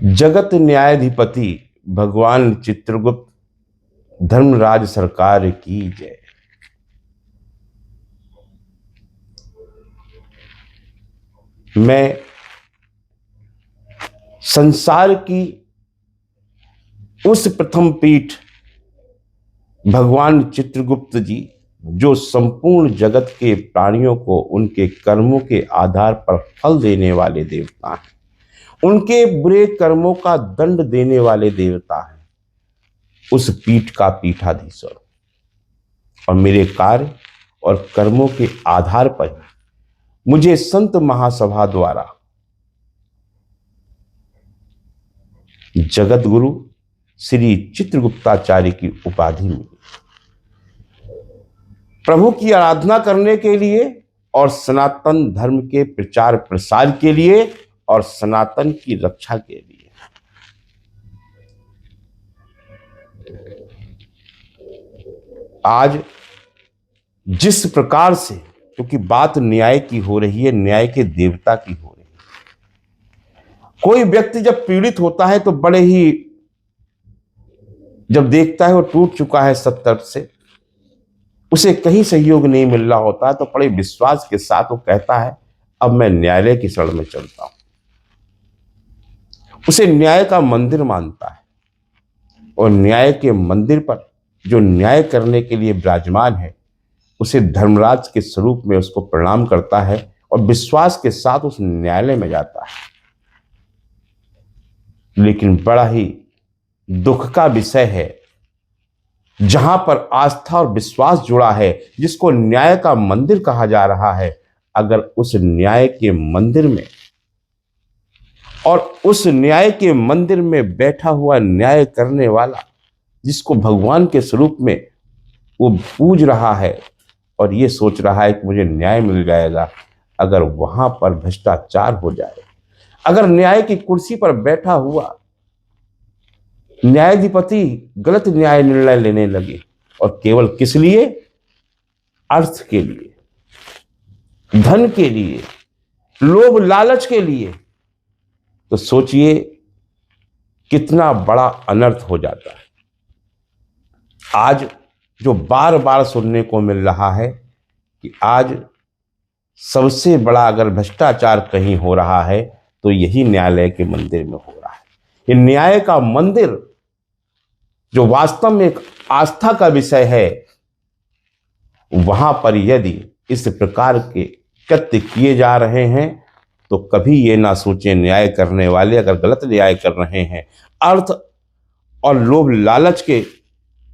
जगत न्यायाधिपति भगवान चित्रगुप्त धर्मराज सरकार की जय। मैं संसार की उस प्रथम पीठ भगवान चित्रगुप्त जी, जो संपूर्ण जगत के प्राणियों को उनके कर्मों के आधार पर फल देने वाले देवता हैं, उनके बुरे कर्मों का दंड देने वाले देवता हैं, उस पीठ का पीठाधीश्वर और मेरे कार्य और कर्मों के आधार पर मुझे संत महासभा द्वारा जगत गुरु श्री चित्रगुप्ताचार्य की उपाधि मिली। प्रभु की आराधना करने के लिए और सनातन धर्म के प्रचार प्रसार के लिए और सनातन की रक्षा के लिए। आज जिस प्रकार से, क्योंकि बात न्याय की हो रही है, न्याय के देवता की हो रही है। कोई व्यक्ति जब पीड़ित होता है तो बड़े ही, जब देखता है वो टूट चुका है सब तरफ से, उसे कहीं सहयोग नहीं मिल रहा होता है, तो बड़े विश्वास के साथ वो कहता है अब मैं न्यायालय की शरण में चलता हूं। उसे न्याय का मंदिर मानता है और न्याय के मंदिर पर जो न्याय करने के लिए विराजमान है उसे धर्मराज के स्वरूप में उसको प्रणाम करता है और विश्वास के साथ उस न्यायालय में जाता है। लेकिन बड़ा ही दुख का विषय है, जहां पर आस्था और विश्वास जुड़ा है, जिसको न्याय का मंदिर कहा जा रहा है, अगर उस न्याय के मंदिर में और उस न्याय के मंदिर में बैठा हुआ न्याय करने वाला, जिसको भगवान के स्वरूप में वो पूज रहा है और ये सोच रहा है कि मुझे न्याय मिल जाएगा, अगर वहां पर भ्रष्टाचार हो जाए, अगर न्याय की कुर्सी पर बैठा हुआ न्यायाधिपति गलत न्याय निर्णय लेने लगे और केवल किस लिए? अर्थ के लिए, धन के लिए, लोभ लालच के लिए, तो सोचिए कितना बड़ा अनर्थ हो जाता है। आज जो बार बार सुनने को मिल रहा है कि आज सबसे बड़ा अगर भ्रष्टाचार कहीं हो रहा है तो यही न्यायालय के मंदिर में हो रहा है। ये न्याय का मंदिर जो वास्तव में एक आस्था का विषय है, वहां पर यदि इस प्रकार के कृत्य किए जा रहे हैं तो कभी ये ना सोचें न्याय करने वाले, अगर गलत न्याय कर रहे हैं, अर्थ और लोभ लालच के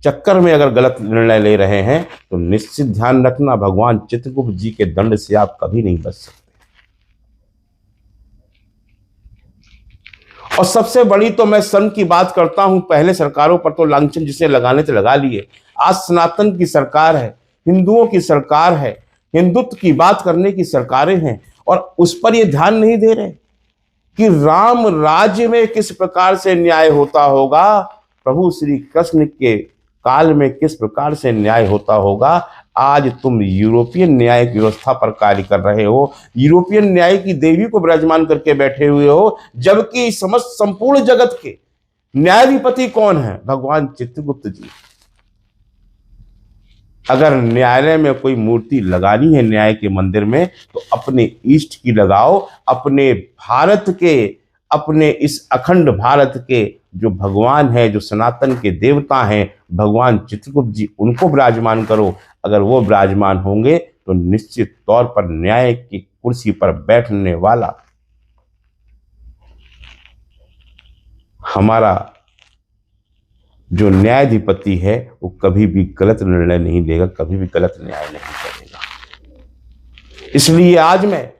चक्कर में अगर गलत निर्णय ले रहे हैं, तो निश्चित ध्यान रखना भगवान चित्रगुप्त जी के दंड से आप कभी नहीं बच सकते। और सबसे बड़ी तो मैं सन की बात करता हूं, पहले सरकारों पर तो लांछन जिसे लगाने थे लगा लिए। आज सनातन की सरकार है, हिंदुओं की सरकार है, हिंदुत्व की बात करने की सरकारें हैं, और उस पर ये ध्यान नहीं दे रहे कि राम राज्य में किस प्रकार से न्याय होता होगा, प्रभु श्री कृष्ण के काल में किस प्रकार से न्याय होता होगा। आज तुम यूरोपियन न्याय की व्यवस्था पर कार्य कर रहे हो, यूरोपियन न्याय की देवी को विराजमान करके बैठे हुए हो, जबकि समस्त संपूर्ण जगत के न्यायाधिपति कौन है? भगवान चित्रगुप्त जी। अगर न्यायालय में कोई मूर्ति लगानी है न्याय के मंदिर में, तो अपने इष्ट की लगाओ, अपने भारत के, अपने इस अखंड भारत के जो भगवान है, जो सनातन के देवता हैं, भगवान चित्रगुप्त जी, उनको विराजमान करो। अगर वो विराजमान होंगे तो निश्चित तौर पर न्याय की कुर्सी पर बैठने वाला हमारा जो न्यायाधिपति है वो कभी भी गलत निर्णय नहीं लेगा, कभी भी गलत न्याय नहीं करेगा। इसलिए आज मैं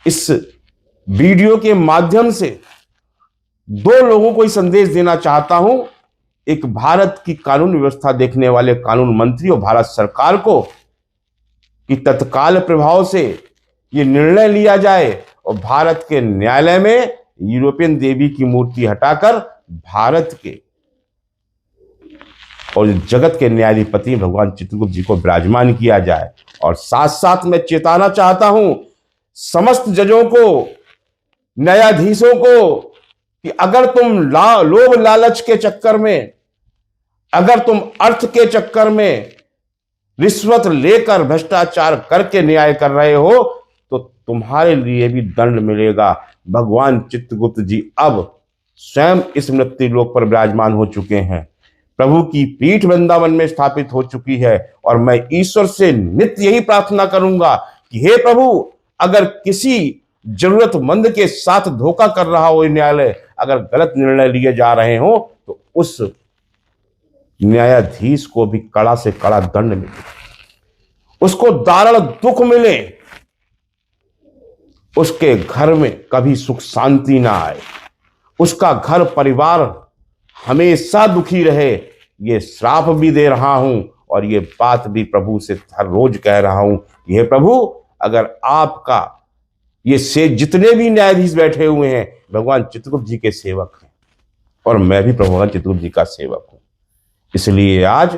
इस वीडियो के माध्यम से दो लोगों को ही संदेश देना चाहता हूं। एक भारत की कानून व्यवस्था देखने वाले कानून मंत्री और भारत सरकार को कि तत्काल प्रभाव से ये निर्णय लिया जाए और भारत के न्यायालय में यूरोपियन देवी की मूर्ति हटाकर भारत के और जगत के न्यायाधिपति भगवान चित्रगुप्त जी को विराजमान किया जाए। और साथ साथ मैं चेताना चाहता हूं समस्त जजों को, न्यायाधीशों को कि अगर तुम लोभ लालच के चक्कर में, अगर तुम अर्थ के चक्कर में रिश्वत लेकर भ्रष्टाचार करके न्याय कर रहे हो तो तुम्हारे लिए भी दंड मिलेगा। भगवान चित्रगुप्त जी अब स्वयं इस मृत्यु लोक पर विराजमान हो चुके हैं। प्रभु की पीठ वृंदावन में स्थापित हो चुकी है और मैं ईश्वर से नित्य यही प्रार्थना करूंगा कि हे प्रभु, अगर किसी जरूरतमंद के साथ धोखा कर रहा हो न्यायालय, अगर गलत निर्णय लिए जा रहे हो तो उस न्यायाधीश को भी कड़ा से कड़ा दंड मिले, उसको दारुण दुख मिले, उसके घर में कभी सुख शांति ना आए, उसका घर परिवार हमेशा दुखी रहे। ये श्राप भी दे रहा हूं और ये बात भी प्रभु से हर रोज कह रहा हूं, हे प्रभु, अगर आपका ये से जितने भी न्यायाधीश बैठे हुए हैं भगवान चित्रगुप्त जी के सेवक हैं और मैं भी प्रभु भगवान चित्रगुप्त जी का सेवक हूं, इसलिए आज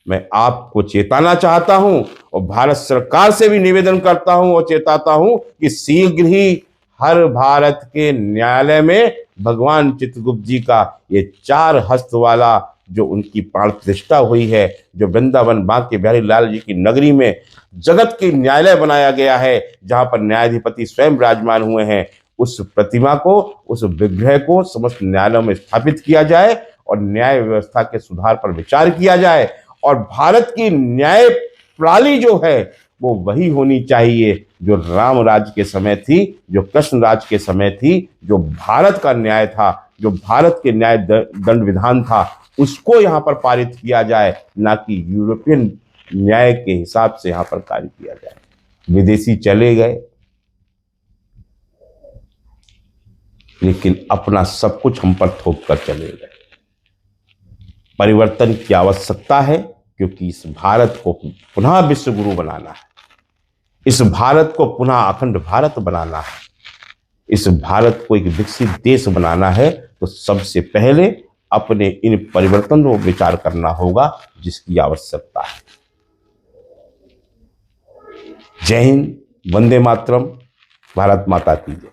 मैं आपको चेताना चाहता हूं और भारत सरकार से भी निवेदन करता हूं और चेताता हूं कि शीघ्र ही हर भारत के न्यायालय में भगवान चित्रगुप्त जी का ये 4 हस्त वाला जो उनकी प्राण प्रतिष्ठा हुई है, जो वृंदावन बांके बिहारी लाल जी की नगरी में जगत की न्यायालय बनाया गया है, जहां पर न्यायाधिपति स्वयं विराजमान हुए हैं, उस प्रतिमा को, उस विग्रह को समस्त न्यायालयों में स्थापित किया जाए और न्याय व्यवस्था के सुधार पर विचार किया जाए। और भारत की न्याय प्रणाली जो है वो वही होनी चाहिए जो राम राज के समय थी, जो कृष्ण राज के समय थी, जो भारत का न्याय था, जो भारत के न्याय दंड विधान था, उसको यहाँ पर पारित किया जाए, ना कि यूरोपियन न्याय के हिसाब से यहाँ पर कार्य किया जाए। विदेशी चले गए लेकिन अपना सब कुछ हम पर थोप कर चले गए। परिवर्तन की आवश्यकता है क्योंकि इस भारत को पुनः विश्व गुरु बनाना है, इस भारत को पुनः अखंड भारत बनाना है, इस भारत को एक विकसित देश बनाना है। तो सबसे पहले अपने इन परिवर्तनों पर विचार करना होगा जिसकी आवश्यकता है। जय हिंद, वंदे मातरम, भारत माता की जय।